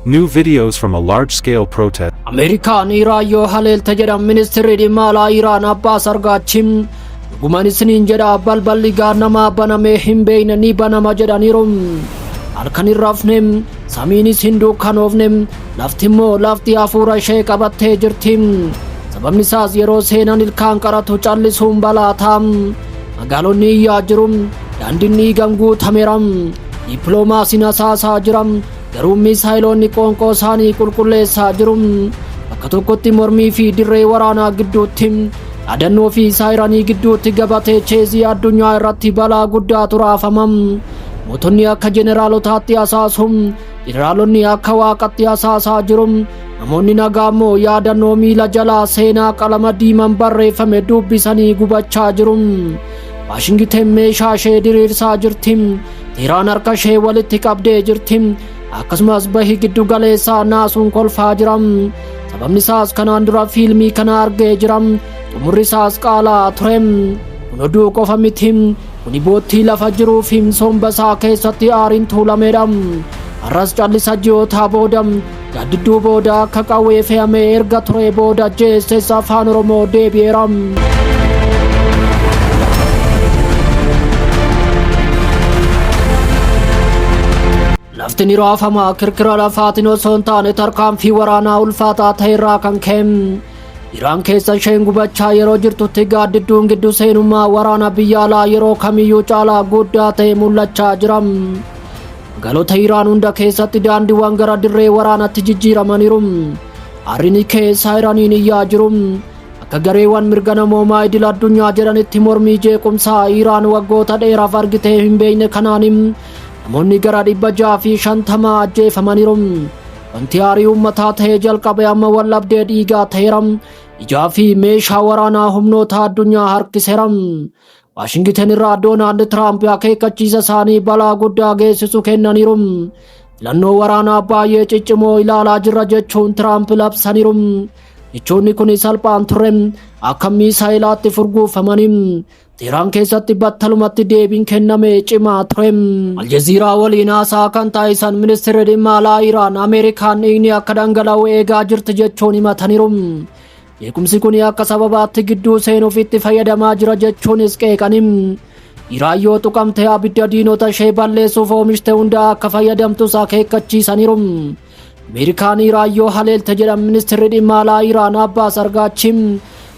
New videos from a large-scale protest. Amerikaan Iraan yoo haleelte jedhan ministeerri dhimma alaa Iraan Abbaas Argaachim dhugumaan isiniin jedha balballi gaannamaa banamee hin beekne ni banama jedhaniiru. Halkan hin rafnem samiinis hin dukkanoofnem lafti immoo lafti hafuura ishee qabattee jirti. Sababni isaas yeroo seenan ilkaan qaratu callisuun balaatam. Magaalonni iyyaa jiru daandiin dhiigaan guutameeram. Dippiloomaasiin asaasaa jiram. Garuu misaayilonni qoonqoo isaanii qulqulleessaa jiru. Bakka tokkotti mormii fi dirree waraanaa gidduutti dhaadannoo fi saayiranii gidduutti gabatee cheezii addunyaa irratti balaa guddaatu raafamam. Mootonni akka jeneraalotaatti asaasum, jeneraalonni akka waaqatti asaasaa jiru. Namoonni nagaa immoo yaadannoo miila jalaa seenaa qalama diimaan barreeffame dubbisanii gubachaa jiru. Waashingiten meeshaa ishee diriirsaa jirti. Teheraan harka ishee walitti qabdee jirti. Akkasumas bahii giddu galeessaa naasuun kolfaa jiram. Sababni isaas kanaan dura fiilmii kana argee jiram. Xumurri isaas qaalaa turem. Kun oduu qofa miti. Kuni boottii lafa jiruuf somba isaa keessatti aariin tuulameedha. Har'as callisa ji'ootaa booda gaaddidduu booda akka qawwee fe'amee erga ture booda jeesseessa afaan Oromoo deebi'eera. Lafti ni raafama kirkira lafaatiin osoo hin taane tarkaanfii waraanaa ulfaataa ta'e irraa kan ka'e. Iraan keessa isheen gubachaa yeroo jirtutti gaaddidduun gidduu seenummaa waraana biyya alaa yeroo kamiyyuu caalaa guddaa ta'e mul'achaa jira. Magaalota Iraan hunda keessatti daandiiwwan gara dirree waraanaatti jijjiiramaniiru. Aarri keessa Iraaniin iyyaa jiru. Akka gareewwan mirga namoomaa idil addunyaa jedhanitti mormii jeequmsaa Iraan waggoota dheeraaf argitee hin beekne kanaan namoonni gara 650 ajjeefamaniiru. Wanti aarii uummataa ta'ee jalqabe amma wallabdee dhiigaa ta'eera. Ijaa fi meeshaa waraanaa humnoota addunyaa harkiseera. Waashingiten irraa Doonaald Tiraamp akeekkachiisa isaanii balaa guddaa geessisu kennaniiru. Filannoo waraanaa baay'ee ciccimoo ilaalaa jirra jechuun Tiraamp labsaniiru. Jechoonni kun salphaan turre akka miisaayilaatti furguufamanii. Teheraan keessatti battalumatti deebiin kenname cimaa ture. Aljaziiraa waliin haasaa kan taasisan ministeerri dhimma alaa Iraan Ameerikaan dhiigni akka dhangala'u eegaa jirti jechuun himataniiru. Jeequmsi kun akka sababaatti gidduu seenuuf itti fayyadamaa jira jechuunis qeeqaniiru. Iraan yoo tuqamte abidda diinota ishee balleessuuf oomishte hunda akka fayyadamtus akeekkachiisaniiru. Ameerikaan Iraan yoo haleelte jedhan ministeerri dhimma alaa Iraan Abbaas Argaachim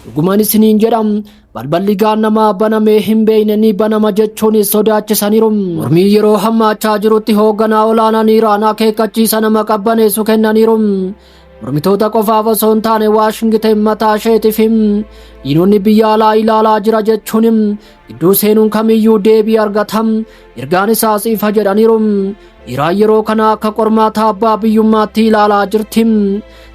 dhugumaan isiniin jedham balballi gaannamaa banamee hin beekne ni banama jechuunis sodaachisaniiru. Mormii yeroo hammaachaa jirutti hoogganaa olaanaan Iraan akeekkachiisa nama qabbaneessu kennaniiru. Mormitoota qofaaf osoo hin taane Waashingiten mataa isheetiif diinonni biyya alaa ilaalaa jira jechuun gidduu seenuun kamiyyuu deebii argatam. Ergaan isaas ifa jedhaniiru. Iraan yeroo kana akka qormaata abbaa biyyummaatti ilaalaa jirti.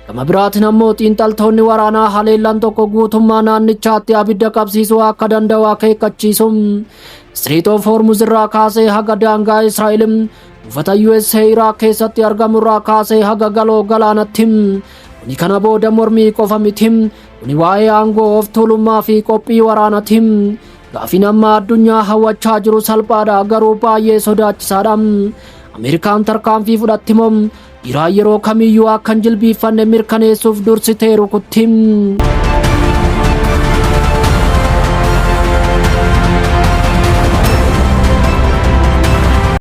Gama biraatiin ammoo xiinxaltoonni waraanaa haleellaan tokko guutummaa naannichaatti abidda qabsiisuu akka danda'u akeekkachiisu. Strait of Hormuz irraa kaasee haga daangaa Israa'el buufata USA Iraaq keessatti argamu irraa kaasee haga galoo galaanaatti. Kuni kana booda mormii qofa miti. Kuni waa'ee aangoo of tuulummaa fi qophii waraanaati. Gaafiin amma addunyaa hawwachaa jiru salphaadha garuu baay'ee sodaachisaadha. Ameerikaan tarkaanfii fudhatti moo Iraan yeroo kamiyyuu akka hin jilbiiffanne mirkaneessuuf dursitee rukutti.